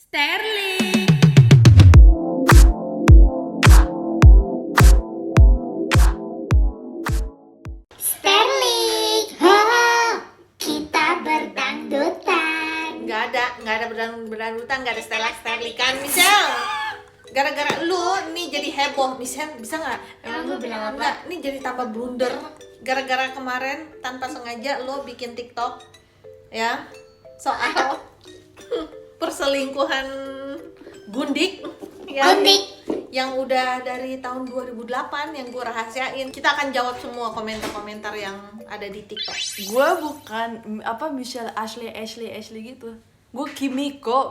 Sterling. Sterling, kita berdangdutan. Nggak ada berdangdutan, nggak ada Sterling kan, Michelle? Gara-gara lu nih jadi heboh, Michelle, bisa nggak? Emang lu bilang apa? Nggak, nih jadi tambah blunder. Gara-gara kemarin tanpa sengaja lo bikin TikTok, ya, soal perselingkuhan Gundik, ya. Gundik. Yang udah dari tahun 2008 yang gue rahasiain. Kita akan jawab semua komentar-komentar yang ada di TikTok. Gue bukan Michelle Ashley gitu. Gue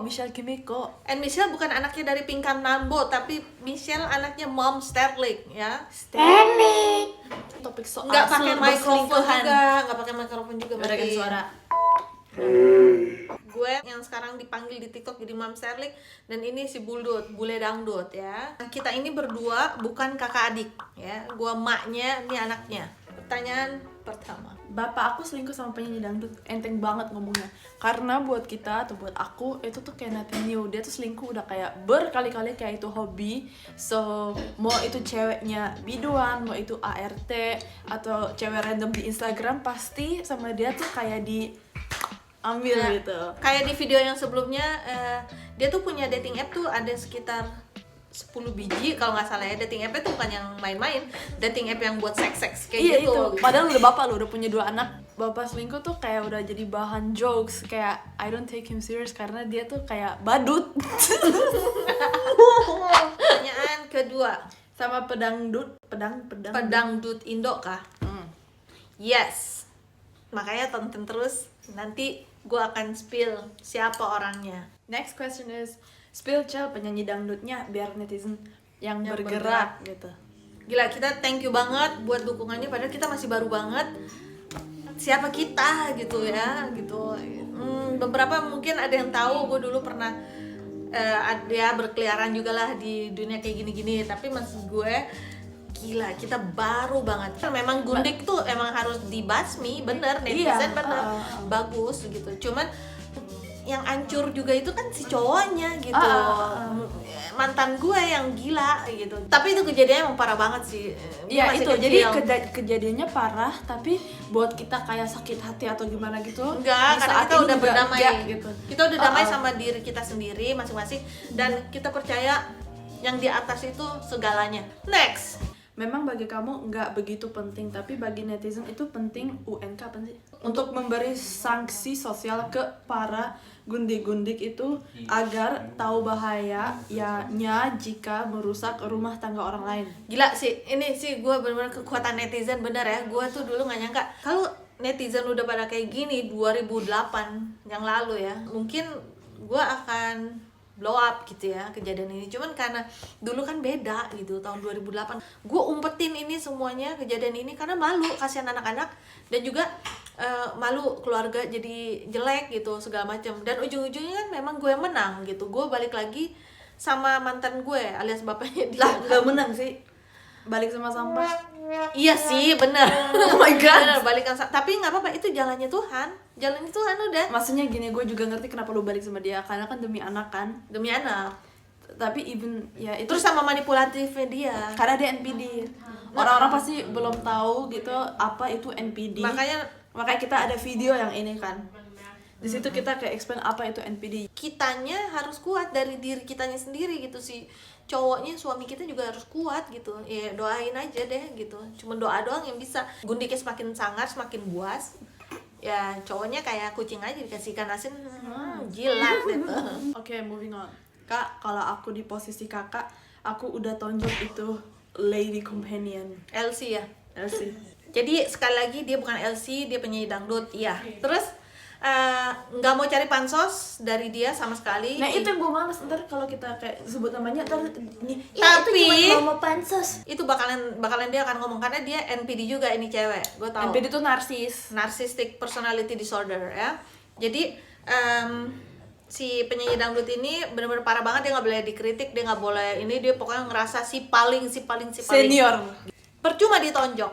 Michelle Kimiko. And Michelle bukan anaknya dari Pinkan Nambo, tapi Michelle anaknya Mom Sterling, ya. Sterling. Topik soal Nggak pakai mikrofon perselingkuhan. juga, nggak pakai mikrofon juga. Berikan Mati. suara. Gue yang sekarang dipanggil di TikTok jadi Mom Sterling, dan ini si Buldut, bule dangdut, ya. Kita ini berdua bukan kakak adik, ya. Gue maknya, ini anaknya. Pertanyaan pertama. Bapak aku selingkuh sama penyanyi dangdut. Enteng banget ngomongnya. Karena buat kita atau buat aku itu tuh kayak nothing new. Dia tuh selingkuh udah kayak berkali-kali, kayak itu hobi. So mau itu ceweknya biduan, mau itu ART atau cewek random di Instagram, pasti sama dia tuh kayak diambil Ya, gitu. kayak di video yang sebelumnya, dia tuh punya dating app tuh ada sekitar 10 biji kalau nggak salah ya. Dating app itu bukan yang main-main, dating app yang buat seks kayak Iya gitu. itu. Padahal udah bapak lu udah punya 2 anak. Bapak selingkuh tuh kayak udah jadi bahan jokes. Kayak I don't take him serious karena dia tuh kayak badut. Pertanyaan kedua, Sama pedangdut. pedangdut Indo kah? Yes. Makanya tonton terus, nanti gue akan spill siapa orangnya. Next question is, spill Cel penyanyi dangdutnya biar netizen yang Yang bergerak gitu. Gila, kita thank you banget buat dukungannya, padahal kita masih baru banget. Siapa kita gitu ya, gitu. Beberapa mungkin ada yang tahu, gue dulu pernah ada berkeliaran juga lah di dunia kayak gini-gini. Tapi maksud gue, gila, kita baru banget. Memang Gundik tuh emang harus dibasmi, bener, netizen Iya, bener, bagus gitu. Cuman yang hancur juga itu kan si cowoknya gitu. Mantan gue yang gila gitu. Tapi itu kejadiannya emang parah banget sih. Dia Iya masih itu, kecil. jadi kejadiannya parah, tapi buat kita kayak sakit hati atau gimana gitu. Enggak, di karena saat kita ini udah juga berdamai enggak, gitu. Kita udah damai sama diri kita sendiri masing-masing, dan kita percaya yang di atas itu segalanya. Next. Memang bagi kamu nggak begitu penting, tapi bagi netizen itu penting. UNK apa sih? Untuk memberi sanksi sosial ke para gundik-gundik itu agar tahu bahayanya jika merusak rumah tangga orang lain. Gila sih, ini sih gue bener-bener kekuatan netizen, bener ya. Gue tuh dulu gak nyangka kalau netizen udah pada kayak gini 2008 yang lalu ya. Mungkin gue akan blow up gitu ya kejadian ini. Cuman karena dulu kan beda gitu, tahun 2008 gue umpetin ini semuanya, kejadian ini, karena malu, kasihan anak-anak, dan juga malu keluarga jadi jelek gitu segala macam. Dan ujung-ujungnya kan memang gue menang gitu. Gue balik lagi sama mantan gue alias bapaknya dia. Lah, nggak menang sih. Balik sama sampah. Iya sih, bener. Oh my God. Bener, balikan. Tapi nggak apa-apa, itu jalannya Tuhan. Jalannya Tuhan udah. Maksudnya gini, gue juga ngerti kenapa lu balik sama dia, karena kan demi anak kan. Demi anak. Tapi even ya itu Terus sama manipulatifnya dia. karena dia NPD. Orang-orang pasti belum tahu gitu apa itu NPD. Makanya kita ada video yang ini kan. Di situ kita kayak explain apa itu NPD. Kitanya harus kuat dari diri kitanya sendiri gitu sih. Cowoknya, suami kita juga harus kuat gitu. Ya doain aja deh gitu. Cuma doa doang yang bisa. Gundiknya semakin sangar, semakin buas. Ya cowoknya kayak kucing aja, dikasih ikan asin, jilat gitu. Oke, moving on. Kak, kalau aku di posisi kakak, aku udah tonjok itu lady companion. LC ya. Elsie. Jadi sekali lagi dia bukan LC, dia penyanyi dangdut, iya. Terus nggak mau cari pansos dari dia sama sekali. Nah itu yang gue males, ntar kalau kita kayak sebut namanya ntar nih. Tapi Itu cuma mau pansos. itu bakalan dia akan ngomong, karena dia NPD juga, ini cewek, gue tahu. NPD itu narsis. Narcissistic personality disorder ya. Jadi si penyanyi dangdut ini benar-benar parah banget, dia nggak boleh dikritik, dia nggak boleh ini, dia pokoknya ngerasa si paling Senior. percuma ditonjok.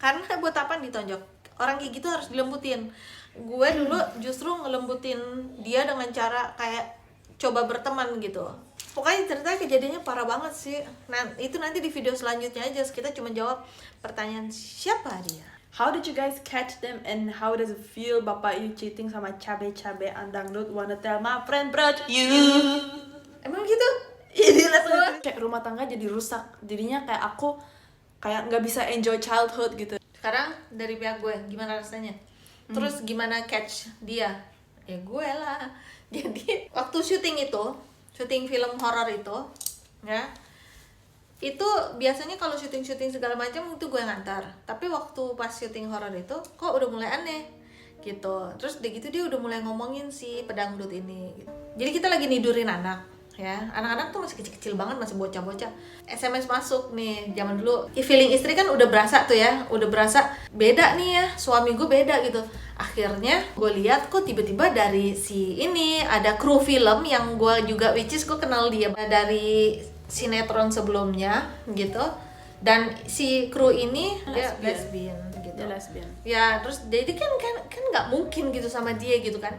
Karena buat apa ditonjok? Orang kayak gitu harus dilembutin. Gue dulu justru ngelembutin dia dengan cara kayak coba berteman gitu. Pokoknya ceritanya kejadiannya parah banget sih. Nah itu nanti di video selanjutnya aja, kita cuma jawab pertanyaan siapa dia. How did you guys catch them and how does it feel bapak you cheating sama cabe-cabe dangdut? Wanna tell my friend bro you? Emang gitu? Ini kayak rumah tangga jadi rusak. Jadinya kayak aku kayak nggak bisa enjoy childhood gitu. Sekarang dari pihak gue gimana rasanya? Terus gimana catch dia? Ya gue lah. Jadi waktu syuting film horor itu, ya itu biasanya kalau syuting segala macam itu gue ngantar. Tapi waktu pas syuting horor itu kok udah mulai aneh gitu. Terus udah gitu dia udah mulai ngomongin si pedangdut ini gitu. Jadi kita lagi nidurin anak, ya anak-anak tuh masih kecil-kecil banget, masih bocah-bocah. SMS masuk nih, zaman dulu feeling istri kan udah berasa tuh ya, udah berasa beda nih ya, suami gue beda gitu. Akhirnya gue lihat kok tiba-tiba dari si ini ada kru film yang gue juga, which is gue kenal dia dari sinetron sebelumnya gitu. Dan si kru ini dia lesbian gitu. Dia lesbian. Ya terus jadi kan nggak mungkin gitu sama dia gitu kan.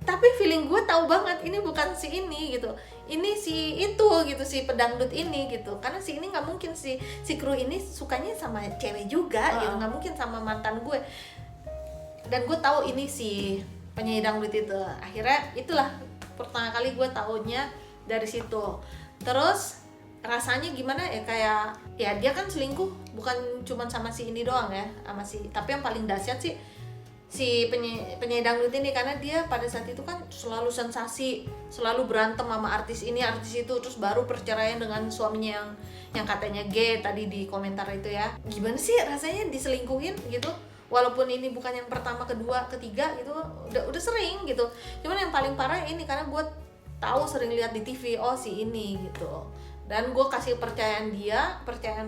Tapi feeling gue tahu banget ini bukan si ini gitu, ini si itu gitu, si pedangdut ini gitu. Karena si ini nggak mungkin, si kru ini sukanya sama cewek juga gitu, nggak mungkin sama mantan gue. Dan gue tahu ini si penyanyi dangdut itu. Akhirnya itulah pertama kali gue taunya dari situ. Terus rasanya gimana ya, kayak ya dia kan selingkuh bukan cuma sama si ini doang ya, sama si, tapi yang paling dahsyat sih si penyanyi dangdut ini, karena dia pada saat itu kan selalu sensasi, selalu berantem sama artis ini artis itu, terus baru perceraian dengan suaminya yang katanya gay tadi di komentar itu ya. Gimana sih rasanya diselingkuhin gitu, walaupun ini bukan yang pertama, kedua, ketiga gitu, udah sering gitu. Cuman yang paling parah ini karena gue tahu, sering lihat di TV, oh si ini gitu. Dan gue kasih percayaan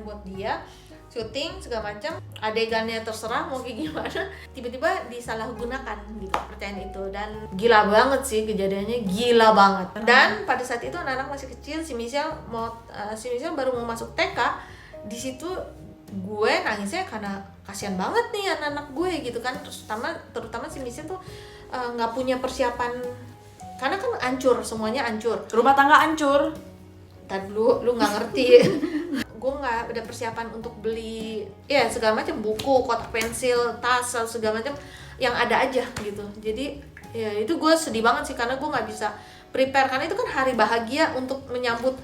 buat dia, syuting segala macam, adegannya terserah mau kayak gimana, tiba-tiba disalahgunakan gitu kepercayaan itu. Dan gila banget sih kejadiannya, gila banget. Dan pada saat itu anak-anak masih kecil, si Michelle baru mau masuk TK. Di situ gue nangisnya karena kasihan banget nih anak-anak gue gitu kan. Terutama si Michelle tuh nggak punya persiapan, karena kan hancur, semuanya hancur, Rumah tangga hancur. Tadi lu nggak ngerti. Gue nggak ada persiapan untuk beli ya segala macam, buku, kotak pensil, tas, segala macam yang ada aja gitu. Jadi ya itu gue sedih banget sih, karena gue nggak bisa prepare, karena itu kan hari bahagia untuk menyambut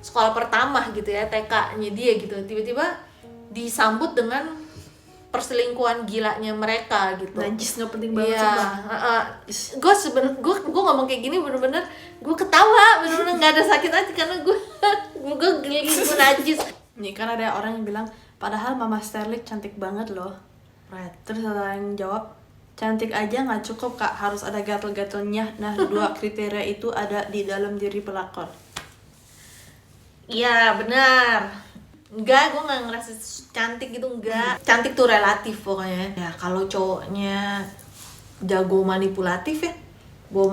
sekolah pertama gitu ya, TK-nya dia gitu. Tiba-tiba disambut dengan perselingkuhan gilanya mereka gitu. Najis, nggak penting banget sih. Gue ngomong kayak gini bener-bener gue ketawa, bener-bener nggak ada sakit hati, karena gue geli, gue najis. Nih kan ada orang yang bilang, padahal Mama Sterling cantik banget loh. Right. Terus ada yang jawab, cantik aja nggak cukup kak, harus ada gatel-gatelnya. Nah, dua kriteria itu ada di dalam diri pelakon. Iya benar. Enggak, gue nggak ngerasa cantik gitu, enggak. Cantik tuh relatif pokoknya. Ya kalau cowoknya jago manipulatif ya,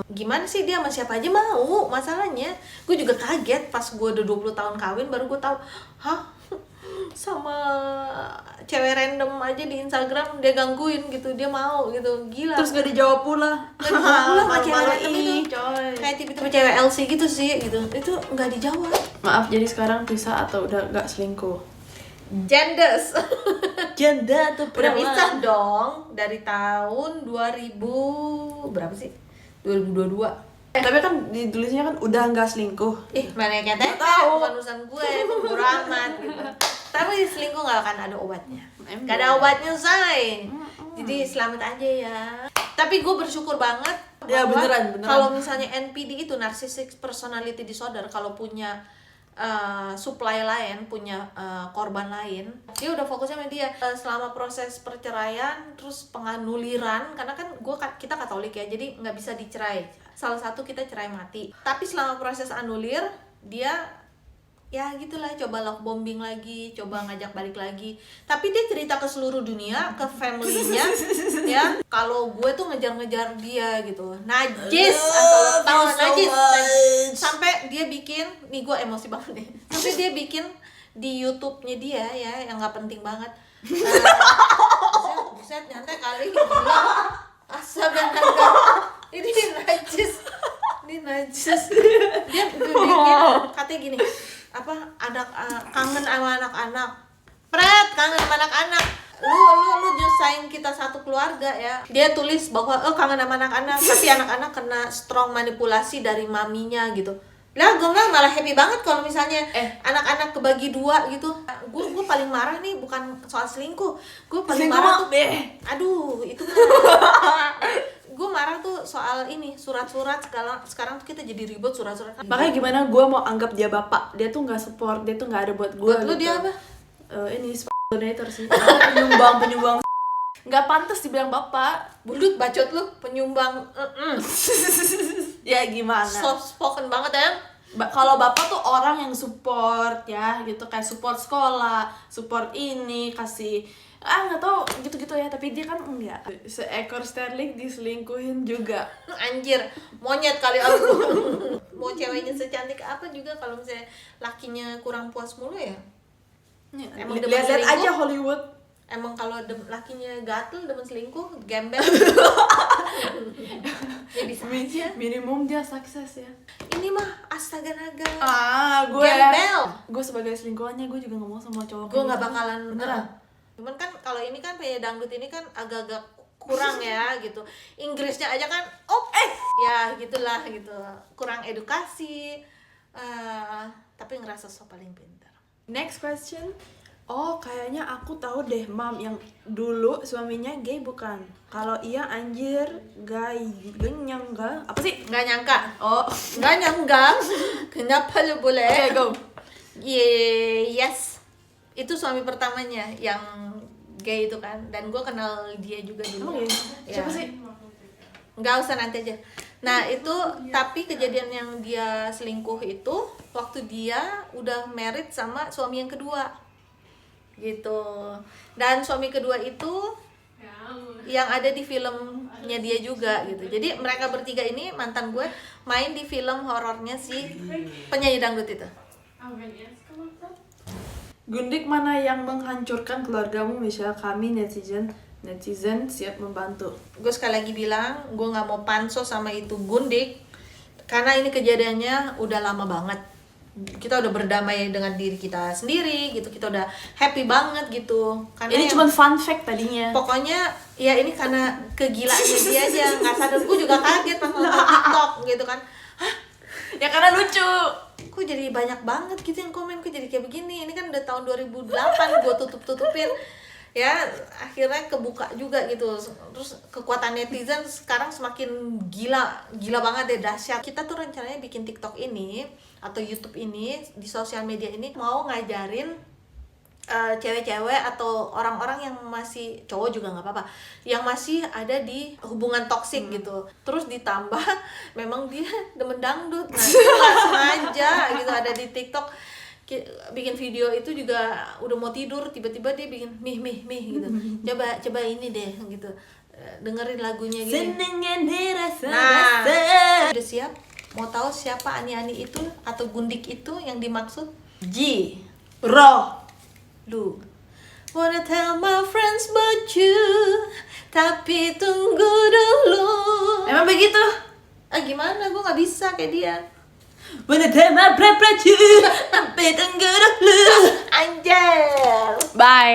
gimana sih dia sama siapa aja mau. Masalahnya gue juga kaget pas gue udah 20 tahun kawin, baru gue tahu, hah, sama cewek random aja di Instagram dia gangguin gitu, dia mau gitu, gila. Terus gak dijawab pula. Sama cewek random itu coy. kayak tipe-tipe cewek LC gitu sih gitu, itu nggak dijawab. Maaf, jadi sekarang pisah atau udah gak selingkuh? Jendes. Janda tuh Udah pisah dong dari tahun 2000 berapa sih? 2022. Tapi kan ditulisnya kan udah nggak selingkuh. Mana yang katanya tahu. bukan urusan gue, bodo amat gitu. Tapi selingkuh nggak akan ada obatnya. Gak ada obatnya, say. Jadi selamat aja ya. Tapi gue bersyukur banget Ya, bahwa beneran. kalau misalnya NPD itu narcissistic personality disorder, kalau punya supply lain, punya korban lain, dia udah fokusnya sama dia. Selama proses perceraian, terus penganuliran, karena kan kita Katolik ya, jadi nggak bisa dicerai. Salah satu kita cerai mati. Tapi selama proses anulir, dia ya gitulah, coba love bombing lagi, coba ngajak balik lagi. Tapi dia cerita ke seluruh dunia, ke family-nya ya, kalau gue tuh ngejar-ngejar dia gitu. Najis, asal tahu najis. Sampai dia bikin, nih gue emosi banget nih. Sampai dia bikin di YouTube-nya dia ya, yang nggak penting banget. Buset, nyantai kali gitu. Astaga, ini najis. Ini najis. Dia bikin katanya gini, apa kangen sama anak-anak. Pret, kangen sama anak-anak. Lu nyusahin kita satu keluarga ya. Dia tulis bahwa kangen sama anak-anak, tapi anak-anak kena strong manipulasi dari maminya gitu. Lah gue malah happy banget kalau misalnya anak-anak kebagi dua gitu. Gue paling marah nih bukan soal selingkuh. Gue paling marah tuh aduh itu mah. Gue marah tuh soal ini surat-surat sekarang tuh kita jadi ribut surat-surat. Makanya gimana gue mau anggap dia bapak, dia tuh nggak support, dia tuh nggak ada buat gue. Buat lu dia apa? Ini donator sih. penyumbang nggak pantas dibilang bapak. Budut bacot lu penyumbang. Ya gimana? Soft spoken banget ya. Kalau bapak tuh orang yang support ya gitu, kayak support sekolah, support ini, kasih nggak tahu gitu-gitu ya, tapi dia kan enggak. Seekor sterling diselingkuhin juga. Anjir, monyet kali aku. Mau ceweknya secantik apa juga kalau misalnya lakinya kurang puas mulu ya. Emang demen Lihat selingkuh? aja Hollywood. Emang kalau lakinya gatel demen selingkuh, gembel. Ya bisa aja. Minimum dia sukses ya. Ini mah astaga naga. Gue Gembel. Gue sebagai selingkuhannya gue juga nggak mau sama cowok. Gue nggak gitu. bakalan beneran. Cuman kan kalau ini kan penyanyi dangdut ini kan agak-agak kurang ya gitu. Inggrisnya aja kan ya gitulah gitu. Kurang edukasi. Tapi ngerasa so paling pintar. Next question. Oh, kayaknya aku tahu deh, Mam, yang dulu suaminya gay bukan? Kalau iya anjir, gay, nyangga. Apa sih? Nggak nyangka. Oh, Nggak nyangka. Kenapa lu boleh? oke, go. Yes. Itu suami pertamanya yang gay itu kan. Dan gue kenal dia juga dulu. Emang gay? Ya. Siapa sih? Nggak usah nanti aja. Nah itu tapi kejadian yang dia selingkuh itu waktu dia udah married sama suami yang kedua gitu. Dan suami kedua itu yang ada di filmnya dia juga gitu. Jadi mereka bertiga ini mantan gue main di film horornya si penyanyi dangdut itu. Gundik mana yang menghancurkan keluargamu? Misal kami netizen siap membantu. Gue sekali lagi bilang gue nggak mau pansos sama itu Gundik karena ini kejadiannya udah lama banget. Kita udah berdamai dengan diri kita sendiri gitu, kita udah happy banget gitu. Karena Ini cuma fun fact tadinya. pokoknya ya ini karena kegilaannya dia aja, nggak sadar. Gue juga kaget pas nonton TikTok gitu kan. Hah? Ya karena lucu. Kok jadi banyak banget gitu yang komen, kok jadi kayak begini. Ini kan udah tahun 2008 gue tutupin. Ya akhirnya kebuka juga gitu. Terus kekuatan netizen sekarang semakin gila banget deh, dahsyat. Kita tuh rencananya bikin TikTok ini atau YouTube ini di sosial media ini mau ngajarin cewek-cewek atau orang-orang yang masih, cowok juga nggak apa-apa, yang masih ada di hubungan toksik gitu. Terus ditambah memang dia demen dangdut, nah itu nggak sengaja gitu ada di TikTok. Bikin video itu juga udah mau tidur tiba-tiba dia bikin mih gitu. Coba ini deh gitu. Dengerin lagunya gini. Senengnya dirasa. Nah, udah siap? Mau tahu siapa Ani-Ani itu atau Gundik itu yang dimaksud? Lu. Wanna tell my friends about you, tapi tunggu dulu. Emang begitu? Gimana? Gue nggak bisa kayak dia. Wanna tell my friends about you, tapi tunggu dulu. Anjir. Bye.